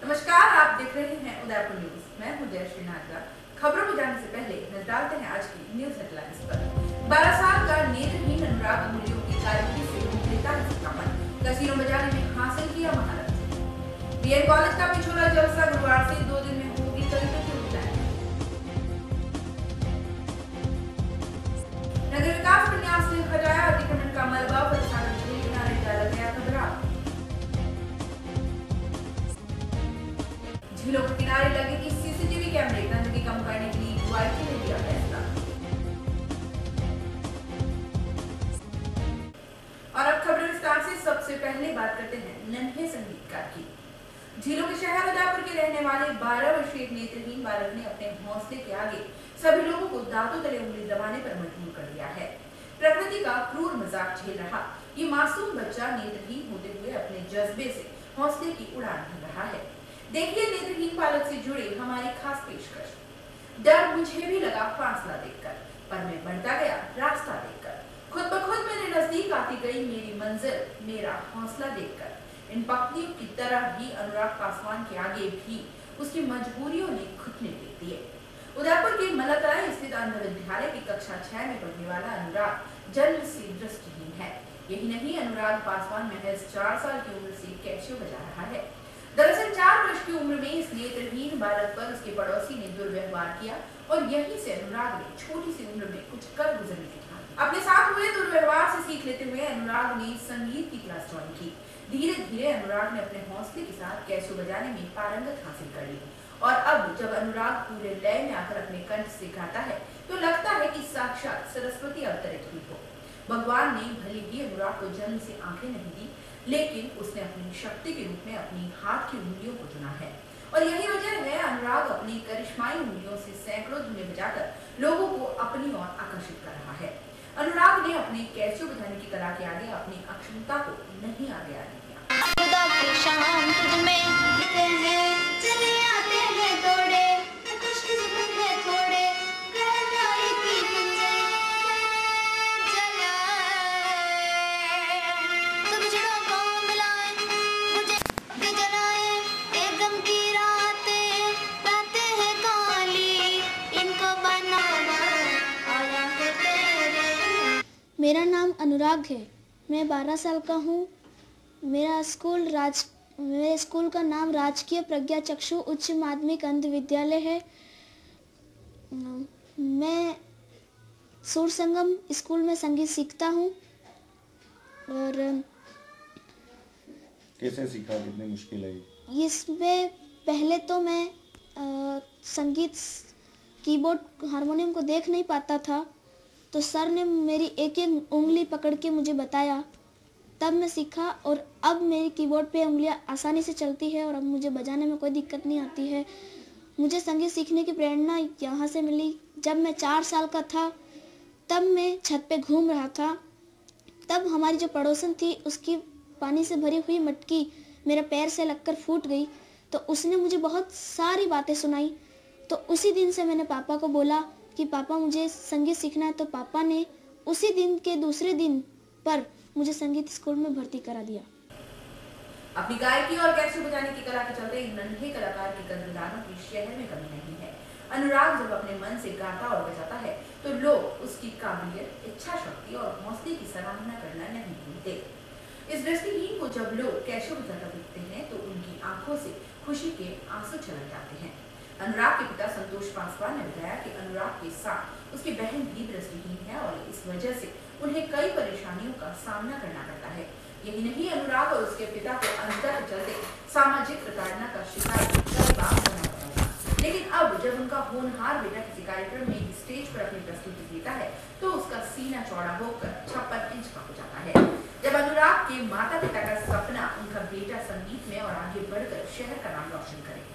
नमस्कार, आप देख रहे हैं उदयपुर न्यूज। मैं हूं जयश्री नागरा। खबरों को जानने से पहले नजर डालते हैं आज की न्यूज हेडलाइंस पर। 12 साल का नेत्रहीन अनुराग उंगलियों की कारीगरी से विक्रेता ने स्थापन कैसीनो बजाने में हासिल किया महारत। बीएड कॉलेज का पिछोला जलसा गुरुवार से 2 दिन में होगी कलेक्टर की उद्घाटन। नगर विकास प्रन्यास से हटाया अतिक्रमण का मलबा, प्रशासन झील किनारे डाला गया खबरा। झीलों के किनारे लगेगी सीसीटीवी कैमरे, गंदगी कम करने के लिए यूआईटी ने लिया फैसला। और अब खबरें विस्तार से। सबसे पहले बात करते हैं नन्हे संगीतकार की। झीलों के शहर उदयपुर के रहने वाले 12 वर्षीय नेत्रहीन बालक ने अपने हौसले के आगे सभी लोगों को दांतों तले उंगली दबाने पर मजबूर कर दिया है। प्रकृति का क्रूर मजाक झेल रहा ये मासूम बच्चा नेत्रहीन होते हुए अपने जज्बे से हौसले की उड़ान भर रहा है। देखिए नेत्रहीन बालक से जुड़े हमारी खास पेशकश। डर मुझे भी लगा फासला देखकर, पर मैं बढ़ता गया रास्ता देखकर। खुद ब खुद मेरे नजदीक आती गई मेरी मंजिल, मेरा हौसला देखकर। इन पत्नियों की तरह ही अनुराग पासवान के आगे भी उसकी मजबूरियों ने घुटने टेक दिए। उदयपुर के मलतराय स्थित अंध विद्यालय की कक्षा 6 में पढ़ने वाला अनुराग जन्म से दृष्टिहीन है। यही नहीं, अनुराग पासवान महज 4 साल की उम्र से कैसियो बजा रहा है। दरअसल 4 वर्ष की उम्र में इस नेत्रहीन बालक पर उसके पड़ोसी ने दुर्व्यवहार किया और यहीं से अनुराग ने छोटी सी उम्र में कुछ कर गुजरने की ठानी। अपने साथ हुए दुर्व्यवहार से सीख लेते हुए अनुराग ने संगीत की क्लास ज्वाइन की। धीरे धीरे अनुराग ने अपने हौसले के साथ कैसियो बजाने में पारंगत हासिल कर ली और अब जब अनुराग पूरे लय में आकर अपने कंठ से गाता है तो लगता है कि साक्षात सरस्वती अवतरित हुई हो। भगवान ने भले ही अनुराग को जन्म से आंखें नहीं दी, लेकिन उसने अपनी शक्ति के रूप में अपनी हाथ की उंगलियों को चुना है और यही वजह है अनुराग अपनी करिश्माई उंगलियों से सैकड़ों धुनें बजाकर लोगों को अपनी ओर आकर्षित कर रहा है। अनुराग ने अपने कैसियो बजाने की कला के आगे अपनी अक्षमता को नहीं आगे आने दिया। मेरा नाम अनुराग है। मैं 12 साल का हूँ। मेरे स्कूल का नाम राजकीय प्रज्ञा चक्षु उच्च माध्यमिक अंध विद्यालय है। मैं सुर संगम स्कूल में संगीत सीखता हूँ। और कैसे सीखा, कितनी मुश्किल है? इसमें पहले तो मैं संगीत कीबोर्ड हारमोनियम को देख नहीं पाता था, तो सर ने मेरी एक एक उंगली पकड़ के मुझे बताया, तब मैं सीखा और अब मेरी कीबोर्ड पे उंगलियां आसानी से चलती है और अब मुझे बजाने में कोई दिक्कत नहीं आती है। मुझे संगीत सीखने की प्रेरणा यहाँ से मिली। जब मैं 4 साल का था तब मैं छत पे घूम रहा था, तब हमारी जो पड़ोसन थी उसकी पानी से भरी हुई मटकी मेरे पैर से लगकर फूट गई, तो उसने मुझे बहुत सारी बातें सुनाई। तो उसी दिन से मैंने पापा को बोला कि पापा मुझे संगीत सीखना है, तो पापा ने उसी दिन के दूसरे दिन पर मुझे संगीत स्कूल में भर्ती करा दिया। अपनी गायकी और कैसियो बजाने की कला के चलते इन नन्हे कलाकार की कदरदानों की शहर में कमी नहीं है। अनुराग जब अपने मन से गाता और बजाता है तो लोग उसकी काबिलियत, इच्छा शक्ति और हौसले की सराहना करना नहीं भूलते। इस दृष्टिहीन को जब लोग कैसियो बजाता देखते हैं तो उनकी आंखों से खुशी के आंसू छलक जाते हैं। अनुराग के पिता संतोष पासवान ने बताया कि अनुराग के साथ उसकी बहन भी दृष्टिहीन है और इस वजह से उन्हें कई परेशानियों का सामना करना पड़ता है। यही नहीं, अनुराग और उसके पिता को अंधता के चलते सामाजिक प्रताड़ना का शिकार कई बार होना पड़ा था। लेकिन अब जब उनका होनहार बेटा किसी कार्यक्रम में स्टेज पर अपनी प्रस्तुति देता है तो उसका सीना चौड़ा होकर 56 इंच का हो जाता है। जब अनुराग के माता पिता का सपना उनका बेटा संगीत में और आगे बढ़कर शहर का नाम रोशन करे।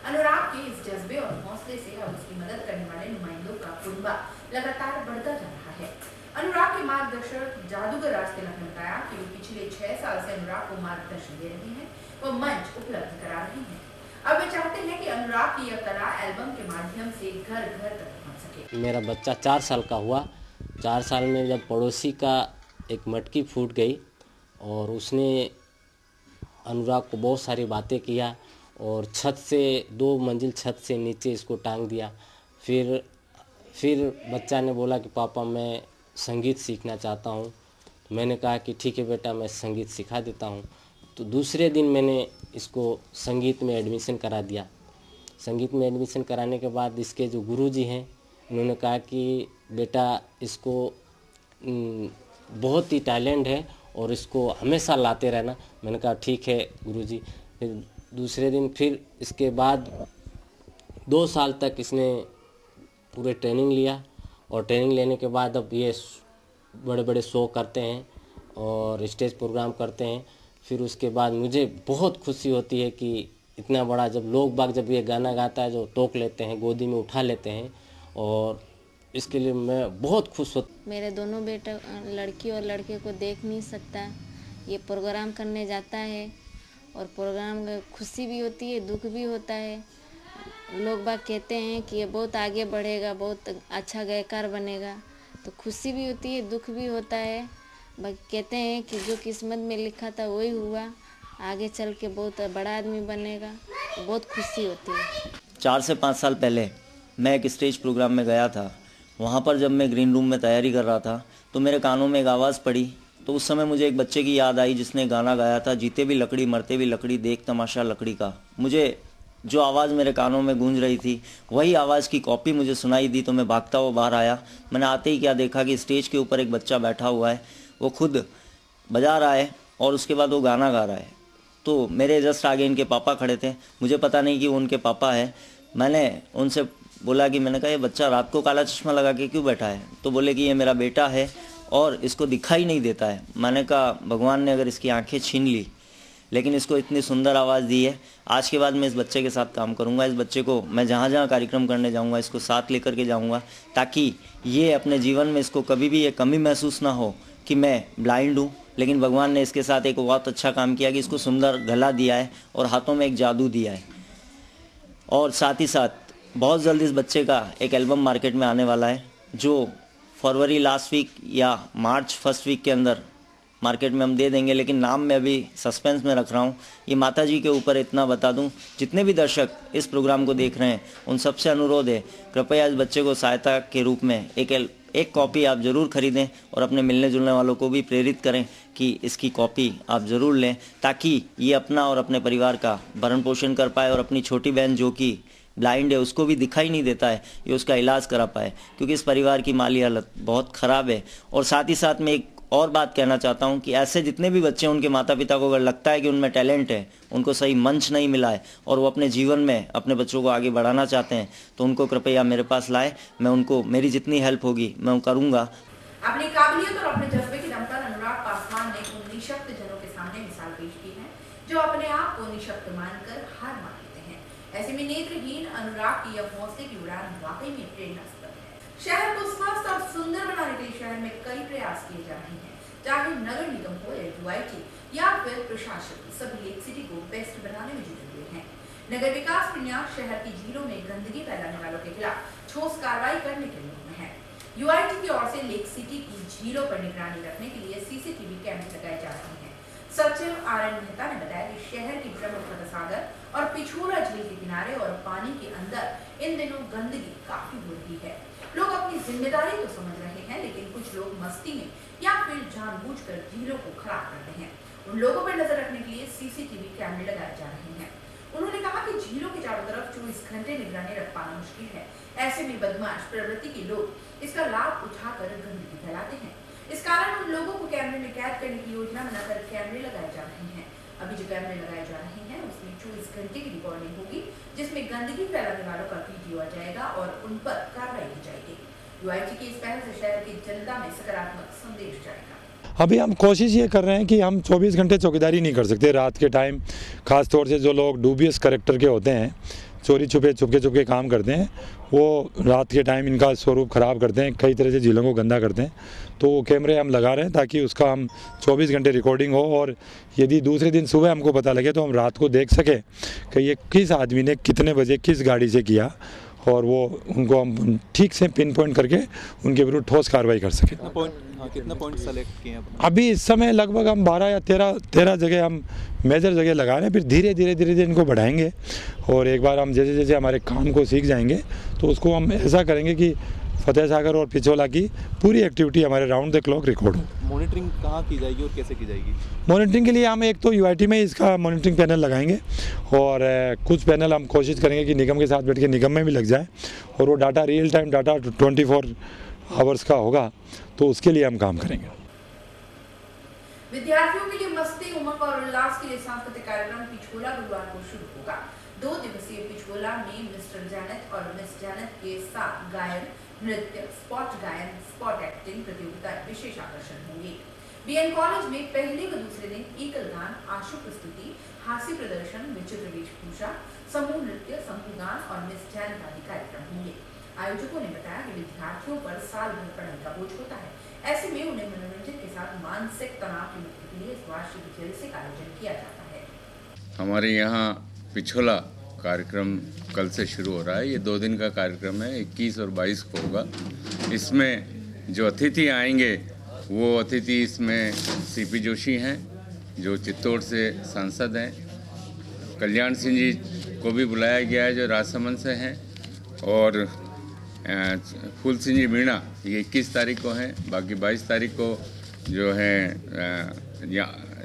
अनुराग के इस जज्बे और हौसले से अब उसकी मदद करने वाले नुमाइंदों का कुनबा लगातार बढ़ता जा रहा है। अनुराग के मार्गदर्शक जादूगर राज तिलक ने बताया कि वे पिछले 6 साल से अनुराग को मार्गदर्शन दे रहे हैं, वो मंच उपलब्ध करा रहे हैं। अब वे चाहते हैं कि अनुराग की यह कला एल्बम के माध्यम से घर घर तक पहुंच सके। मेरा बच्चा 4 साल का हुआ। 4 साल में जब पड़ोसी का एक मटकी फूट गई और उसने अनुराग को बहुत सारी बातें किया और छत से 2 मंजिल छत से नीचे इसको टांग दिया। फिर बच्चा ने बोला कि पापा मैं संगीत सीखना चाहता हूँ। तो मैंने कहा कि ठीक है बेटा, मैं संगीत सिखा देता हूँ। तो दूसरे दिन मैंने इसको संगीत में एडमिशन करा दिया। संगीत में एडमिशन कराने के बाद इसके जो गुरुजी हैं, उन्होंने कहा कि बेटा इसको बहुत ही टैलेंट है और इसको हमेशा लाते रहना। मैंने कहा ठीक है गुरुजी। फिर दूसरे दिन फिर इसके बाद 2 साल तक इसने पूरे ट्रेनिंग लिया और ट्रेनिंग लेने के बाद अब ये बड़े बड़े शो करते हैं और स्टेज प्रोग्राम करते हैं। फिर उसके बाद मुझे बहुत खुशी होती है कि इतना बड़ा जब लोग बाग जब ये गाना गाता है जो टोक लेते हैं, गोदी में उठा लेते हैं, और इसके लिए मैं बहुत खुश होता। मेरे दोनों बेटा लड़की और लड़के को देख नहीं सकता, ये प्रोग्राम करने जाता है और प्रोग्राम में खुशी भी होती है, दुख भी होता है। लोग बाग कहते हैं कि ये बहुत आगे बढ़ेगा, बहुत अच्छा गायकार बनेगा, तो खुशी भी होती है, दुख भी होता है। बाकी कहते हैं कि जो किस्मत में लिखा था वही हुआ, आगे चल के बहुत बड़ा आदमी बनेगा, तो बहुत खुशी होती है। 4 से 5 साल पहले मैं एक स्टेज प्रोग्राम में गया था। वहाँ पर जब मैं ग्रीन रूम में तैयारी कर रहा था तो मेरे कानों में एक आवाज़ पड़ी। तो उस समय मुझे एक बच्चे की याद आई जिसने गाना गाया था, जीते भी लकड़ी मरते भी लकड़ी, देख तमाशा लकड़ी का। मुझे जो आवाज़ मेरे कानों में गूंज रही थी वही आवाज़ की कॉपी मुझे सुनाई दी। तो मैं भागता हुआ बाहर आया। मैंने आते ही क्या देखा कि स्टेज के ऊपर एक बच्चा बैठा हुआ है, वो खुद बजा रहा है और उसके बाद वो गाना गा रहा है। तो मेरे जस्ट आगे इनके पापा खड़े थे, मुझे पता नहीं कि वो उनके पापा है। मैंने उनसे बोला कि मैंने कहा ये बच्चा रात को काला चश्मा लगा के क्यों बैठा है? तो बोले कि ये मेरा बेटा है और इसको दिखाई नहीं देता है। मैंने कहा भगवान ने अगर इसकी आंखें छीन ली, लेकिन इसको इतनी सुंदर आवाज़ दी है। आज के बाद मैं इस बच्चे के साथ काम करूंगा। इस बच्चे को मैं जहाँ जहाँ कार्यक्रम करने जाऊंगा इसको साथ लेकर के जाऊंगा, ताकि ये अपने जीवन में इसको कभी भी ये कमी महसूस ना हो कि मैं ब्लाइंड हूँ। लेकिन भगवान ने इसके साथ एक बहुत अच्छा काम किया कि इसको सुंदर गला दिया है और हाथों में एक जादू दिया है। और साथ ही साथ बहुत जल्द इस बच्चे का एक एल्बम मार्केट में आने वाला है, जो फरवरी लास्ट वीक या मार्च फर्स्ट वीक के अंदर मार्केट में हम दे देंगे। लेकिन नाम मैं अभी सस्पेंस में रख रहा हूँ। ये माता जी के ऊपर इतना बता दूँ, जितने भी दर्शक इस प्रोग्राम को देख रहे हैं उन सबसे अनुरोध है, कृपया इस बच्चे को सहायता के रूप में एक कॉपी आप ज़रूर खरीदें और अपने मिलने जुलने वालों को भी प्रेरित करें कि इसकी कॉपी आप ज़रूर लें, ताकि ये अपना और अपने परिवार का भरण पोषण कर पाए और अपनी छोटी बहन जो कि ब्लाइंड है, उसको भी दिखाई नहीं देता है, ये उसका इलाज करा पाए, क्योंकि इस परिवार की माली हालत बहुत ख़राब है। और साथ ही साथ मैं एक और बात कहना चाहता हूं कि ऐसे जितने भी बच्चे, उनके माता पिता को अगर लगता है कि उनमें टैलेंट है, उनको सही मंच नहीं मिला है और वो अपने जीवन में अपने बच्चों को आगे बढ़ाना चाहते हैं, तो उनको कृपया मेरे पास लाए। मैं उनको मेरी जितनी हेल्प होगी मैं वो करूँगा। अपनी काबिलियत और अपने जज्बे के दम पर अनुराग पासवान ने उन निशक्त जनों के सामने मिसाल पेश की है जो अपने आप को निशक्त मानकर हार मान लेते हैं। ऐसे में नेत्रहीन अनुराग की यह हौसले की उड़ान वाकई में प्रेरणास्पद है। शहर को स्वस्थ और सुंदर बनाने के लिए शहर में कई प्रयास किए जा रहे हैं, चाहे नगर निगम हो या यूआईटी या फिर प्रशासन, सभी लेक सिटी को बेस्ट बनाने में जुटे हुए हैं। नगर विकास प्रन्यास शहर की झीलों में गंदगी फैलाने वालों के खिलाफ ठोस कार्रवाई करने के मूड में है। यूआईटी की ओर से लेक सिटी की झीलों पर निगरानी रखने के लिए सीसीटीवी कैमरे लगाए जा रहे हैं। सचिव आर.एन. मेहता ने बताया कि शहर की प्रमुख सागर और पिछोरा झील के किनारे और पानी के अंदर इन दिनों गंदगी काफी हो रही है। लोग अपनी जिम्मेदारी तो समझ रहे हैं, लेकिन कुछ लोग मस्ती में या फिर जानबूझकर झीलों को खराब करते हैं। उन लोगों पर नजर रखने के लिए सीसीटीवी कैमरे लगाए जा रहे हैं। उन्होंने कहा कि झीलों के चारों तरफ 24 घंटे निगरानी रख पाना मुश्किल है। ऐसे में बदमाश प्रवृत्ति के लोग इसका लाभ उठाकर गंदगी फैलाते हैं। इस कारण उन लोगों को कैमरे में कैद करने की योजना बनाकर कैमरे लगाए जा रहे हैं। अभी जो कैमरे लगाए जा रहे हैं उसमें 24 घंटे की रिकॉर्डिंग होगी, जिसमें गंदगी फैलाने वालों का वीडियो आ जाएगा और उन पर कार्रवाई की जाएगी। यूआईटी की इस पहल से शहर की जनता में सकारात्मक संदेश जाएगा। अभी हम कोशिश ये कर रहे हैं कि हम 24 घंटे चौकीदारी नहीं कर सकते। रात के टाइम खास तौर से जो लोग डूबियस कैरेक्टर के होते हैं, चोरी चुपके काम करते हैं, वो रात के टाइम इनका स्वरूप ख़राब करते हैं, कई तरह से झीलों को गंदा करते हैं। तो वो कैमरे हम लगा रहे हैं ताकि उसका हम 24 घंटे रिकॉर्डिंग हो, और यदि दूसरे दिन सुबह हमको पता लगे तो हम रात को देख सकें कि ये किस आदमी ने कितने बजे किस गाड़ी से किया और वो उनको हम ठीक से पिन पॉइंट करके उनके विरुद्ध ठोस कार्रवाई कर सकें। कितना पॉइंट सेलेक्ट किए हैं? अभी इस समय लगभग हम 12 या 13 जगह हम मेजर जगह लगा रहे हैं, फिर धीरे धीरे इनको बढ़ाएंगे और एक बार हम जैसे जैसे हमारे काम को सीख जाएंगे तो उसको हम ऐसा करेंगे कि फतेह सागर और पिछोला की पूरी एक्टिविटी हमारे राउंड द क्लॉक रिकॉर्ड हो। मॉनिटरिंग कहाँ की जाएगी और कैसे की जाएगी? मॉनिटरिंग के लिए हम एक तो यूआईटी में इसका मॉनिटरिंग पैनल लगाएंगे और कुछ पैनल हम कोशिश करेंगे कि निगम के साथ बैठ के निगम में भी लग जाए और वो data real time data 24 hours का होगा, तो उसके लिए हम काम करेंगे। विद्यार्थियों के लिए मस्ती, उमंग और उल्लास के लिए सांस्कृतिक कार्यक्रम पिछोला गुरुवार को शुरू होगा। 2 दिवसीय पिछोला में मिस्टर जैनत और मिस जैनत के साथ गायन, नृत्य, स्पॉट गायन, स्पॉट एक्टिंग प्रतियोगिता विशेष आकर्षण होंगे। बीएन कॉलेज में पहले व दूसरे दिन एकल गान, आशु प्रस्तुति, हास्य प्रदर्शन, विचित्र वेशभूषा, समूह नृत्य, समूह गान और मिस जैनत आदि कार्यक्रम होंगे। आयोजकों ने बताया कि विद्यार्थियों पर साल भर पढ़ाई का बोझ होता है, ऐसे में उन्हें मनोरंजन के साथ मानसिक तनाव की मुक्ति के लिए इस वार्षिक जलसे का आयोजन किया जाता है। हमारे यहाँ पिछोला कार्यक्रम कल से शुरू हो रहा है। ये 2 दिन का कार्यक्रम है, 21 और 22 को होगा। इसमें जो अतिथि आएंगे वो अतिथि इसमें सीपी जोशी हैं जो चित्तौड़ से सांसद हैं, कल्याण सिंह जी को भी बुलाया गया है जो राजसमंद से हैं, और फूल सिंह जी मीणा ये 21 तारीख को हैं। बाकी 22 तारीख को जो है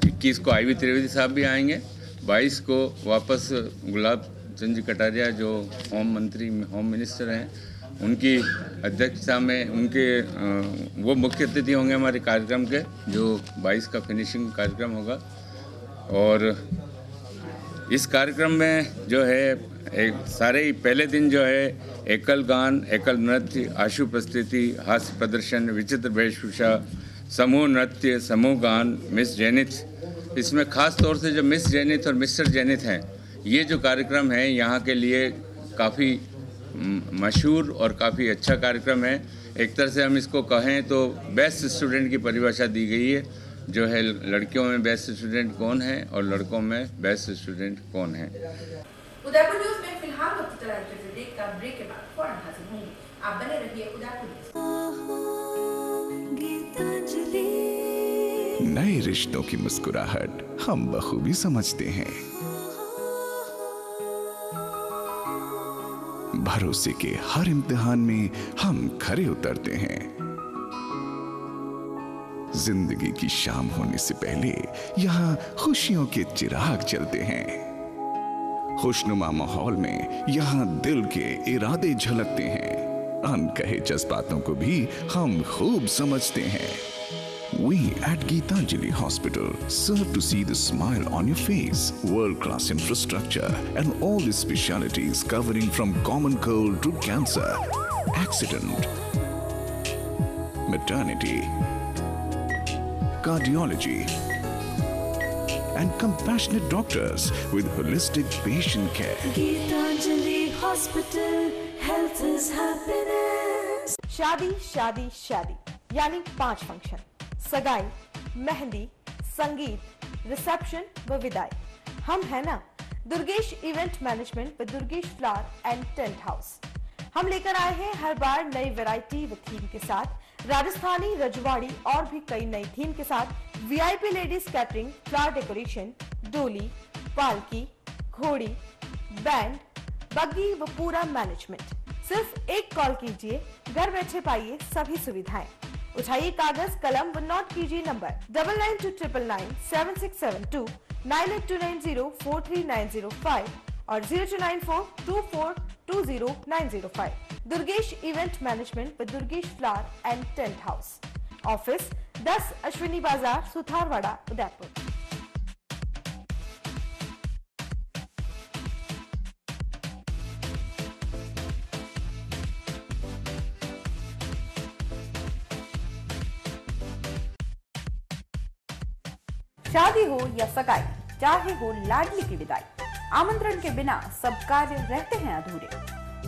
21 को आईवी त्रिवेदी साहब भी आएंगे। 22 को वापस गुलाब चंद जी कटारिया जो होम मिनिस्टर हैं, उनकी अध्यक्षता में उनके वो मुख्य अतिथि होंगे हमारे कार्यक्रम के, जो 22 का फिनिशिंग कार्यक्रम होगा। और इस कार्यक्रम में जो है सारे ही पहले दिन जो है एकल गान, एकल नृत्य, आशु प्रस्तुति, हास्य प्रदर्शन, विचित्र वेशभूषा, समूह नृत्य, समूह गान, मिस जैनित। इसमें खास तौर से जो मिस जैनित और मिस्टर जैनित हैं, ये जो कार्यक्रम है यहाँ के लिए काफ़ी मशहूर और काफ़ी अच्छा कार्यक्रम है। एक तरह से हम इसको कहें तो बेस्ट स्टूडेंट की परिभाषा दी गई है, जो है लड़कियों में बेस्ट स्टूडेंट कौन है और लड़कों में बेस्ट स्टूडेंट कौन है। उदयपुर न्यूज़ में फिलहाल वक्त चला ब्रेक का, ब्रेक के बाद फौरन हाजिर होंगे। आप बने रहिए उदयपुर न्यूज़। नए रिश्तों की मुस्कुराहट हम बखूबी समझते हैं। भरोसे के हर इम्तिहान में हम खरे उतरते हैं। जिंदगी की शाम होने से पहले यहाँ खुशियों के चिराग जलते हैं। खुशनुमा माहौल में यहाँ दिल के इरादे झलकते हैं। अनकहे जज्बातों को भी हम खूब समझते हैं। We at Geetanjali Hospital serve to see the smile on your face. World-class infrastructure and all the specialties covering from common cold to cancer, accident, maternity, cardiology, and compassionate doctors with holistic patient care. Geetanjali Hospital, health is happiness. शादी शादी शादी यानी 5 function, सगाई, मेहंदी, संगीत, reception व विदाई। हम है ना दुर्गेश इवेंट मैनेजमेंट व Durgesh flower and tent house. हम लेकर आए हैं हर बार नई वैरायटी व थीम के साथ, राजस्थानी, रजवाड़ी और भी कई नई थीम के साथ VIP ladies catering, flower decoration, डोली, पालकी, घोड़ी, बैंड, बग्गी व पूरा मैनेजमेंट। सिर्फ एक कॉल कीजिए, घर बैठे पाइए सभी सुविधाएं। उठाइए कागज कलम व नोट कीजिए नंबर 9929997672, 9829043905 और 029424200905। दुर्गेश इवेंट मैनेजमेंट व Durgesh flower and tent house. Office 10 Ashwini बाजार, सुथारवाड़ा, उदयपुर। शादी हो या सगाई, चाहे हो लाडली की विदाई, आमंत्रण के बिना सब कार्य रहते हैं अधूरे।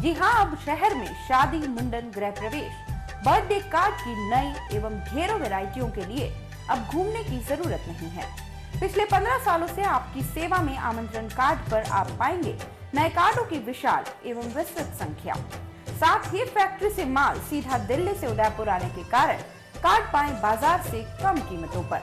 जी हाँ, अब शहर में शादी, मुंडन, गृह प्रवेश, बर्थडे कार्ड की नई एवं ढेरों वैरायटियों के लिए अब घूमने की जरूरत नहीं है। पिछले 15 सालों से आपकी सेवा में आमंत्रण कार्ड पर आप पाएंगे नए कार्डों की विशाल एवं विस्तृत संख्या। साथ ही फैक्ट्री से माल सीधा दिल्ली से उदयपुर आने के कारण काट पाए बाजार से कम कीमतों पर।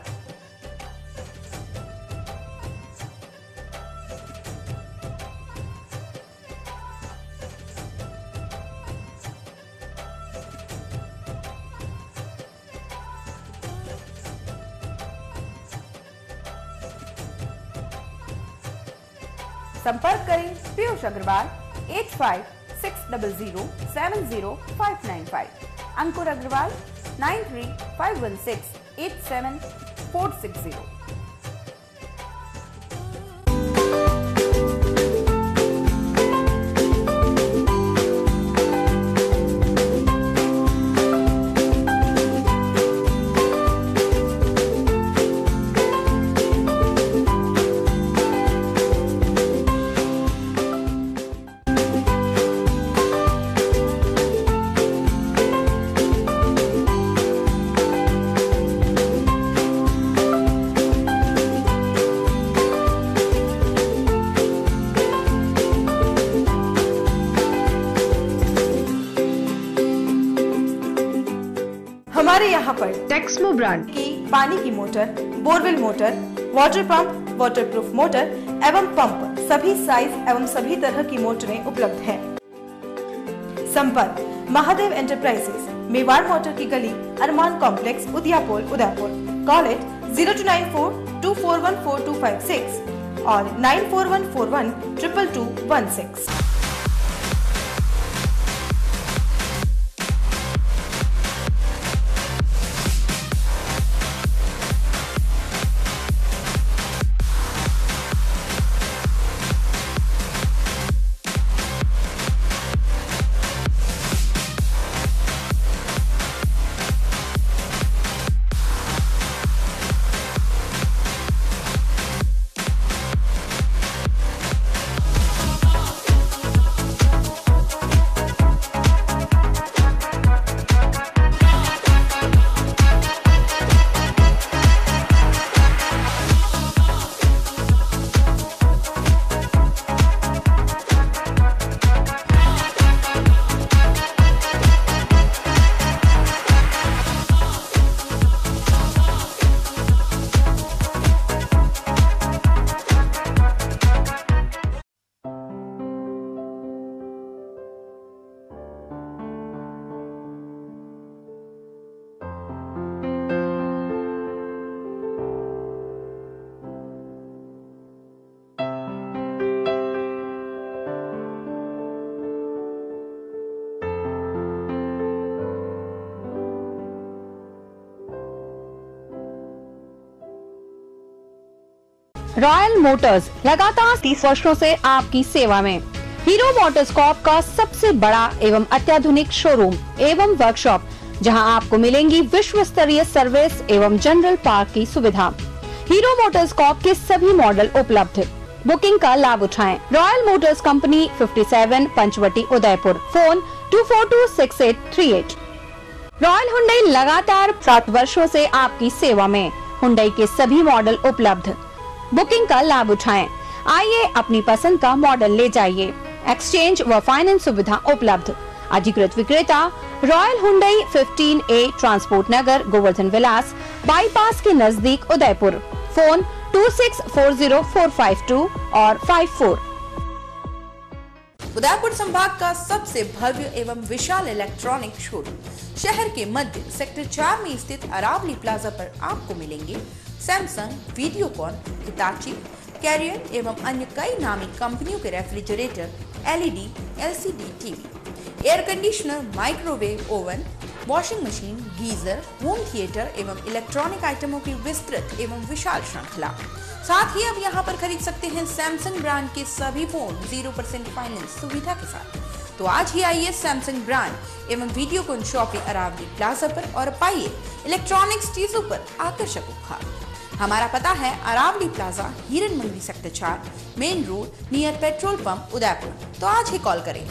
संपर्क करें पीयूष अग्रवाल 8560070595, अंकुर अग्रवाल 9351687460। हमारे यहाँ पर टेक्समो ब्रांड की पानी की motor, borewell motor, water pump, waterproof motor एवं पंप सभी साइज एवं सभी तरह की मोटरें उपलब्ध हैं। संपर्क महादेव एंटरप्राइजेस, मेवाड़ मोटर की गली, अरमान कॉम्प्लेक्स, उदियापुर, उदयपुर। कॉल इट 0294241426 और 9414122216। रॉयल मोटर्स लगातार 30 वर्षों से आपकी सेवा में। हीरो मोटर्सकॉर्प का सबसे बड़ा एवं अत्याधुनिक शोरूम एवं वर्कशॉप, जहां आपको मिलेंगी विश्व स्तरीय सर्विस एवं जनरल पार्क की सुविधा। हीरो मोटर्सकॉर्प के सभी मॉडल उपलब्ध। बुकिंग का लाभ उठाएं। Royal Motors company 57 Panchavati Udaipur. Phone 24268838। Royal Hyundai लगातार 7 वर्षों से आपकी सेवा में। हुंडई के सभी मॉडल उपलब्ध। बुकिंग का लाभ उठाएं। आइए अपनी पसंद का मॉडल ले जाइए। एक्सचेंज व फाइनेंस सुविधा उपलब्ध। अधिकृत विक्रेता रॉयल हुंडई 15A ट्रांसपोर्ट नगर, गोवर्धन विलास, बाईपास के नजदीक उदयपुर। फोन 26404552 और 54। उदयपुर संभाग का सबसे भव्य एवं विशाल इलेक्ट्रॉनिक शोरूम शहर के मध्य सेक्टर 4 में स्थित अरावली प्लाजा पर आपको मिलेंगे सैमसंग, वीडियोकॉन, हिताची, कैरियर एवं अन्य कई नामी कंपनियों के refrigerator, LED, LCD TV, air conditioner, microwave oven, washing machine, geyser, home theatre एवं इलेक्ट्रॉनिक आइटमों की विस्तृत एवं विशाल श्रृंखला। साथ ही अब यहाँ पर खरीद सकते हैं सैमसंग ब्रांड के सभी फोन 0% फाइनेंस सुविधा के साथ। तो आज ही आइए सैमसंग ब्रांड एवं वीडियोकॉन शॉप अरावली प्लाजा पर और पाइए इलेक्ट्रॉनिक्स चीजों पर आकर्षक उपहार। हमारा पता है Aravali plaza, Hiran Mandi sector 4, main road near petrol pump, Udaipur. तो आज ही कॉल करें।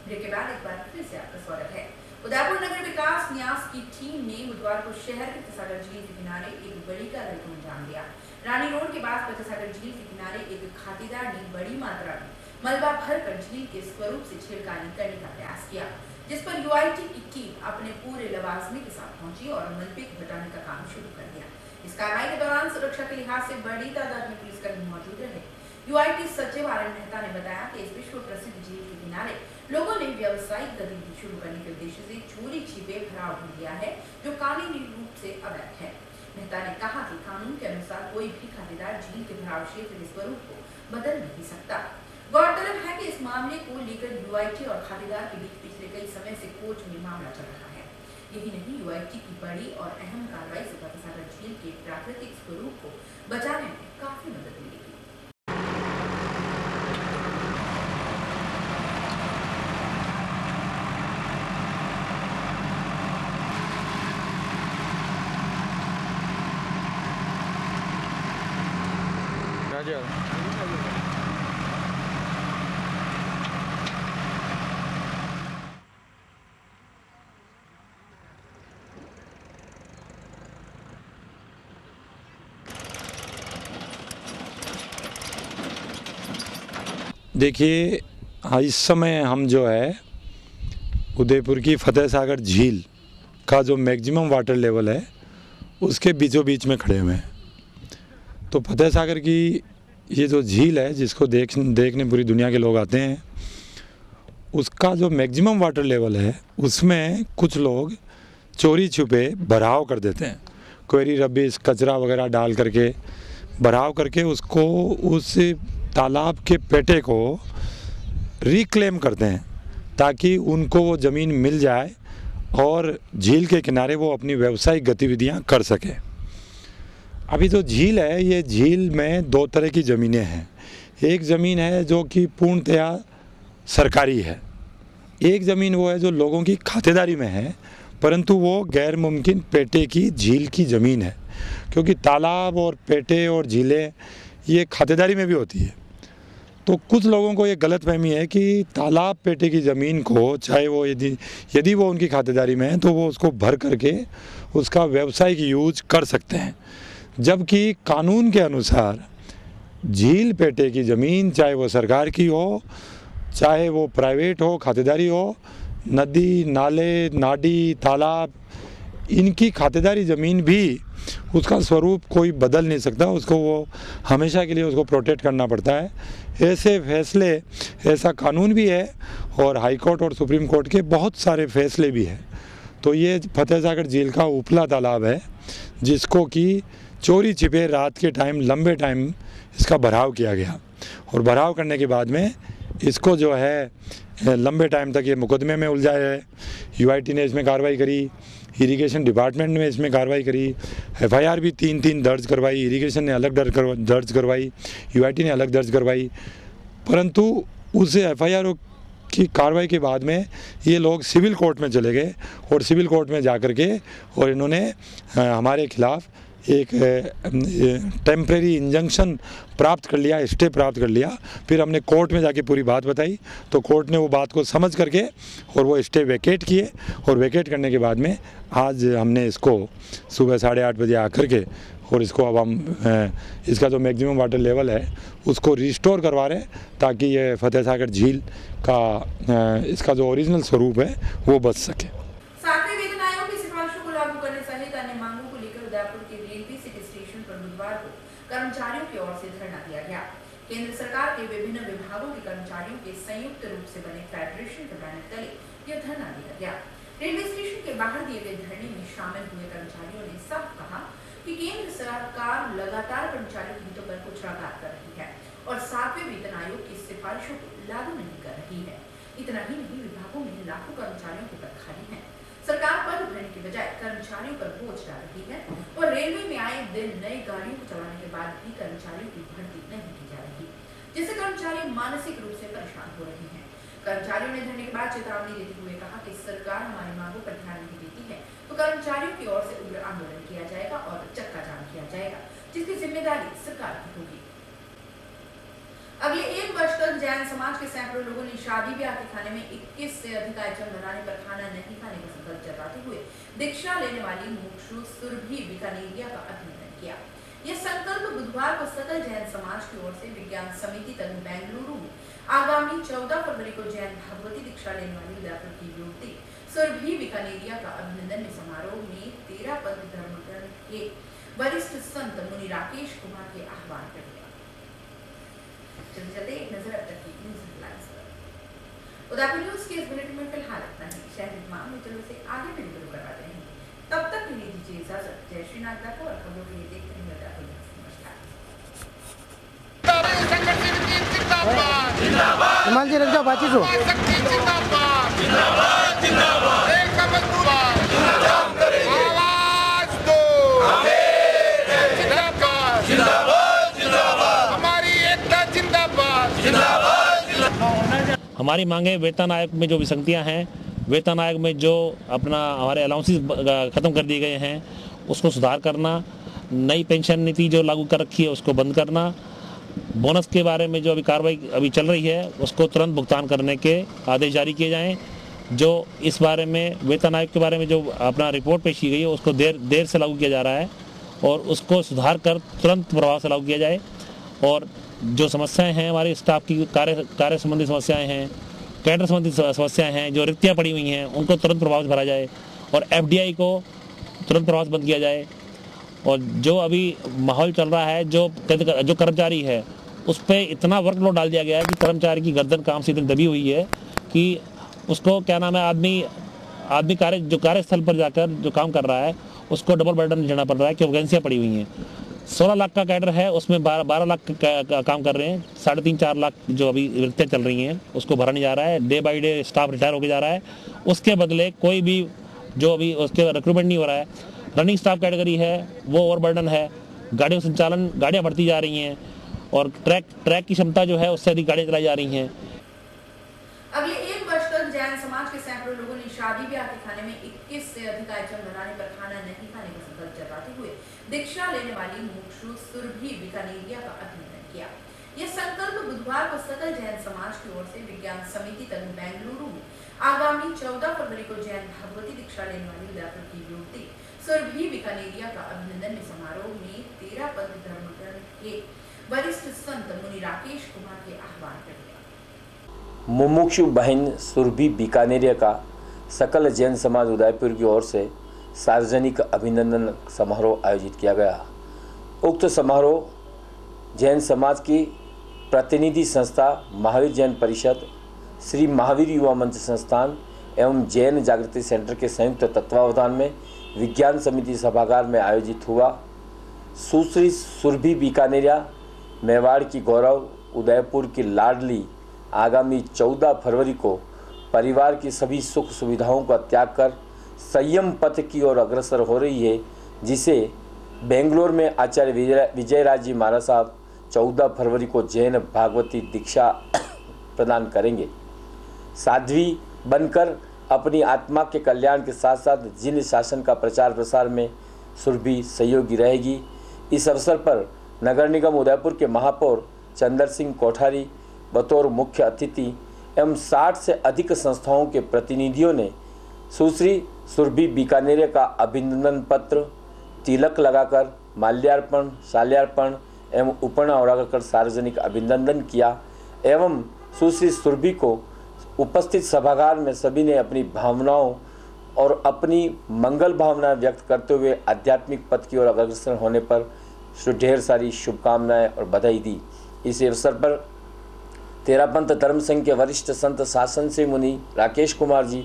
ब्रेक के बाद एक बार फिर से आपका स्वागत है। उदयपुर नगर विकास विकास न्यास की टीम ने बुधवार को शहर के फतेहसागर झील के किनारे एक बड़ी कार्रवाई को अंजाम दिया। रानी रोड के पास फतेहसागर झील के किनारे एक खातेदार ने बड़ी मात्रा में मलबा भरकर झील के स्वरूप से छेड़खानी करने का प्रयास किया, जिस पर यूआईटी की टीम अपने पूरे लवाजमे के साथ पहुंची और मलबे को हटाने का काम शुरू कर दिया। इस कार्रवाई के दौरान सुरक्षा के लिहाज से बड़ी तादाद में पुलिसकर्मी मौजूद रहे। यूआईटी सचिव आर.एन. मेहता ने बताया कि इस विश्व प्रसिद्ध झील के किनारे लोगों ने व्यावसायिक गतिविधि शुरू करने के उद्देश्य से चोरी छिपे भराव ढूंढ लिया है, जो कानूनी रूप से अवैध है। मेहता ने कहा कि कानून के अनुसार कोई भी खातेदार झील के भराव क्षेत्र के स्वरूप को बदल नहीं सकता। गौरतलब है कि इस मामले को लेकर यूआईटी और खातेदार के बीच पिछले कई समय से कोर्ट में मामला चल रहा है। यही नहीं, यूआईटी की बड़ी और अहम कार्रवाई से फतेहसागर झील के प्राकृतिक स्वरूप को बचाने में काफी मदद मिलेगी। देखिए, इस समय हम जो है उदयपुर की फतेहसागर झील का जो मैक्सिमम वाटर लेवल है उसके बीचों बीच में खड़े हुए हैं। तो फतेहसागर की ये जो झील है जिसको देखने पूरी दुनिया के लोग आते हैं, उसका जो मैक्सिमम वाटर लेवल है उसमें कुछ लोग चोरी छुपे भराव कर देते हैं। क्वेरी रबिश कचरा वगैरह डाल करके भराव करके उसको उस तालाब के पेटे को रिक्लेम करते हैं ताकि उनको वो ज़मीन मिल जाए और झील के किनारे वो अपनी व्यावसायिक गतिविधियां कर सके। अभी जो झील है, ये झील में दो तरह की ज़मीनें हैं। एक ज़मीन है जो कि पूर्णतया सरकारी है, एक ज़मीन वो है जो लोगों की खातेदारी में है, परंतु वो गैर मुमकिन पेटे की झील की ज़मीन है, क्योंकि तालाब और पेटे और झीलें ये खातेदारी में भी होती है। तो कुछ लोगों को ये गलतफहमी है कि तालाब पेटे की ज़मीन को, चाहे वो यदि वो उनकी खातेदारी में है, तो वो उसको भर करके उसका व्यावसायिक यूज कर सकते हैं, जबकि कानून के अनुसार झील पेटे की ज़मीन, चाहे वो सरकार की हो, चाहे वो प्राइवेट हो, खातेदारी हो, नदी नाले नाडी तालाब, इनकी खातेदारी ज़मीन भी उसका स्वरूप कोई बदल नहीं सकता, उसको वो हमेशा के लिए उसको प्रोटेक्ट करना पड़ता है। ऐसे फैसले, ऐसा कानून भी है और हाई कोर्ट और सुप्रीम कोर्ट के बहुत सारे फैसले भी हैं। तो ये फतेहसागर झील का उपला तालाब है जिसको कि चोरी छिपे रात के टाइम लंबे टाइम इसका भराव किया गया, और भराव करने के बाद में इसको जो है लंबे टाइम तक ये मुकदमे में उलझाया है। यूआईटी ने इसमें कार्रवाई करी, इरिगेशन डिपार्टमेंट ने इसमें कार्रवाई करी, एफआईआर भी 3 दर्ज करवाई, इरिगेशन ने अलग दर्ज करवाई, यूआईटी ने अलग दर्ज करवाई, परंतु उस एफआईआर की कार्रवाई के बाद में ये लोग सिविल कोर्ट में चले गए और सिविल कोर्ट में जा कर के और इन्होंने हमारे खिलाफ एक टेम्परेरी इंजंक्शन प्राप्त कर लिया, स्टे प्राप्त कर लिया। फिर हमने कोर्ट में जाके पूरी बात बताई तो कोर्ट ने वो बात को समझ करके और वो स्टे वैकेट किए, और वैकेट करने के बाद में आज हमने इसको सुबह 8:30 बजे आकर के और इसको अब हम इसका जो मैक्सिमम वाटर लेवल है उसको रिस्टोर करवा रहे हैं ताकि ये फतेहसागर झील का इसका जो ओरिजिनल स्वरूप है वो बच सके। सातवें वेतन आयोग की सिफारिशों को लागू करने सहित अन्य मांगों को लेकर उदयपुर के रेलवे सिटी स्टेशन पर बुधवार को कर्मचारियों की ओर से धरना दिया गया। केंद्र सरकार के विभिन्न विभागों के कर्मचारियों के संयुक्त रूप से बने फेडरेशन के बैनर तले यह धरना दिया गया। रेलवे स्टेशन के बाहर दिए गए धरने में शामिल हुए कर्मचारियों ने साफ कहा कि केंद्र सरकार लगातार कर्मचारियों के हितों पर कुचराघात कर रही है और सातवें वेतन आयोग की सिफारिशों को लागू नहीं कर रही है। इतना ही नहीं, विभागों में लाखों कर्मचारियों के पद खाली हैं। सरकार पद भरने के बजाय कर्मचारियों पर बोझ डाल रही है और रेलवे में आए दिन नई गाड़ियों को चलाने के बाद भी कर्मचारियों की भर्ती नहीं की जा रही, जिससे कर्मचारी मानसिक रूप से परेशान हो रहे हैं। कर्मचारियों ने धरने के बाद चेतावनी देते हुए कहा कि सरकार हमारी मांगों पर ध्यान नहीं देती है तो कर्मचारियों की ओर से उग्र आंदोलन किया जाएगा और चक्का जाम किया जाएगा, जिसकी जिम्मेदारी सरकार की होगी। अगले एक वर्ष तक जैन समाज के सैकड़ों लोगों ने शादी ब्याह के खाने में 21 से अधिक आइटम बनाने पर खाना नहीं खाने का संकल्प जताते हुए दीक्षा लेने वाली मुमुक्षु सुरभि बीकानेरिया का अभिनंदन किया। यह संकल्प बुधवार को सकल जैन समाज की ओर से विज्ञान समिति तक बेंगलुरु में आगामी 14 फरवरी को जैन भगवती दीक्षा लेने वाली उदयपुर की युवती सुरभि बीकानेरिया का अभिनंदन में समारोह में 13 पंथ धर्म के वरिष्ठ संत मुनि राकेश कुमार के आह्वान कर दिया। चलते एक नजर अब तक की न्यूज़ हेडलाइंस पर। उदयपुर न्यूज़ के इस बुलेटिन में फिलहाल इतना ही। शहर की तमाम मीडिया से आगे भी रूबरू करवाते रहेंगे। तब तक के लिए दीजिए इजाजत। जय श्री नाथ को और खबरों के लिए देखते रहिए उदयपुर न्यूज़। नमस्कार। हिमाल जी रख जाओ बाची जो हमारी मांगे वेतन आयोग में जो विसंगतियां हैं, वेतन आयोग में जो अपना हमारे अलाउंसेस ख़त्म कर दिए गए हैं उसको सुधार करना, नई पेंशन नीति जो लागू कर रखी है उसको बंद करना, बोनस के बारे में जो अभी कार्रवाई अभी चल रही है उसको तुरंत भुगतान करने के आदेश जारी किए जाएं। जो इस बारे में वेतन आयोग के बारे में जो अपना रिपोर्ट पेश की गई है उसको देर से लागू किया जा रहा है और उसको सुधार कर तुरंत प्रभाव से लागू किया जाए। और जो समस्याएं हैं हमारे स्टाफ की कार्य संबंधी समस्याएं हैं, कैडर संबंधी समस्याएं हैं, जो रिक्तियां पड़ी हुई हैं उनको तुरंत प्रभाव से भरा जाए और एफडीआई को तुरंत प्रभाव से बंद किया जाए। और जो अभी माहौल चल रहा है, जो कर्मचारी है उस पर इतना वर्कलोड डाल दिया गया है कि कर्मचारी की गर्दन काम से इतनी दबी हुई है कि उसको क्या नाम है आदमी कार्यस्थल पर जाकर जो काम कर रहा है उसको डबल बर्डन झेलना पड़ रहा है कि वैकेंसियाँ पड़ी हुई हैं। 16 लाख का कैडर है, उसमें 12 लाख का काम कर रहे हैं। 3.5-4 लाख जो अभी रिक्तियाँ चल रही हैं उसको भरा नहीं जा रहा है। Day by day staff retire होकर जा रहा है, उसके बदले कोई भी जो अभी उसके रिक्रूटमेंट नहीं हो रहा है। रनिंग स्टाफ कैटेगरी है वो ओवरबर्डन है, गाड़ियों संचालन गाड़ियाँ बढ़ती जा रही हैं और ट्रैक की क्षमता जो है उससे अधिक गाड़ियाँ चलाई जा रही हैं। अगले एक वर्ष तक जैन समाज के सैकड़ों लोगों ने शादी ब्याह के खाने में 21 से अधिक आइटम बनाने पर खाना नहीं खाने का संकल्प जताते हुए दीक्षा लेने वाली मुमुक्षु सुरभि बीकानेरिया का अभिनंदन किया। यह संकल्प बुधवार को सकल जैन समाज की ओर से विज्ञान समिति तक बेंगलुरु में आगामी 14 फरवरी को जैन भगवती दीक्षा लेने वाली उदयपुर की युवती सुरभि बीकानेरिया का अभिनंदन में समारोह में 13 पंथ धर्म के वरिष्ठ संत मुनि राकेश कुमार के आह्वान कर दिया। मुमुक्षु बहन सुरभि बीकानेरिया का सकल जैन समाज उदयपुर की ओर से सार्वजनिक अभिनंदन समारोह आयोजित किया गया। उक्त समारोह जैन समाज की प्रतिनिधि संस्था महावीर जैन परिषद, श्री महावीर युवा मंच संस्थान एवं जैन जागृति सेंटर के संयुक्त तत्वावधान में विज्ञान समिति सभागार में आयोजित हुआ। सुश्री सुरभि बीकानेरिया मेवाड़ की गौरव, उदयपुर की लाडली आगामी 14 फरवरी को परिवार की सभी सुख सुविधाओं का त्याग कर संयम पथ की ओर अग्रसर हो रही है, जिसे बेंगलोर में आचार्य विजयराज जी महाराज साहब 14 फरवरी को जैन भागवती दीक्षा प्रदान करेंगे। साध्वी बनकर अपनी आत्मा के कल्याण के साथ साथ जिन शासन का प्रचार प्रसार में सुरभि सहयोगी रहेगी। इस अवसर पर नगर निगम उदयपुर के महापौर चंदर सिंह कोठारी बतौर मुख्य अतिथि एवं 60 से अधिक संस्थाओं के प्रतिनिधियों ने सुश्री सुरभि बीकानेरिया का अभिनंदन पत्र, तिलक लगाकर माल्यार्पण, शाल्यार्पण एवं उपर्ण उड़ाकर सार्वजनिक अभिनंदन किया एवं सुश्री सुरभि को उपस्थित सभागार में सभी ने अपनी भावनाओं और अपनी मंगल भावना व्यक्त करते हुए आध्यात्मिक पथ की ओर अग्रसर होने पर ढेर सारी शुभकामनाएं और बधाई दी। इस अवसर पर तेरापंथ धर्म संघ के वरिष्ठ संत शासन से मुनि राकेश कुमार जी,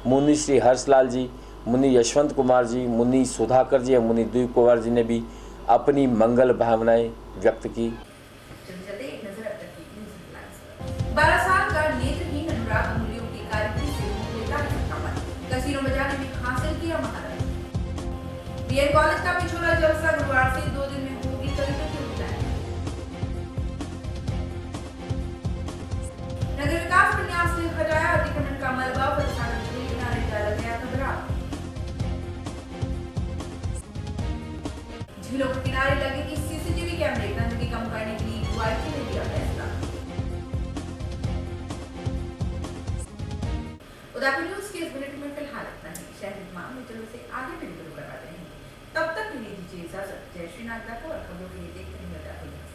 मुनि श्री हर्षलाल जी, मुनि यशवंत कुमार जी, मुनि सुधाकर जी और मुनि द्वीप कुमार जी ने भी अपनी मंगल भावनाएं व्यक्त की। 12 साल का नेत्रहीन अनुराग मूल्यों की कार्यक्रम से लेता है संक्रमण, कसीरों बजाने में हासिल किया महारत। बीएड कॉलेज का पिछोला जलसा गुरुवार से 2 दिन में होगी कड़ी प्रतियोगिता। नगर विकास प्रन्यास से हटाया अतिक्रमण का मलबा, प्रशासन के किनारे डाला गया खबरा। झीलों के किनारे लगेगी सीसीटीवी कैमरे, गंदगी कम करने के लिए यूआईटी ने दिया फैसला। उजाला न्यूज के इस बुलेटिन में फिलहाल इतना ही। शहरी तमाम मित्रों से आगे भी रुबरू करवाते रहेंगे। तब तक के लिए दीजिए इजाजत। जय श्री नाथ और खबरों के लिए देखते रहिए।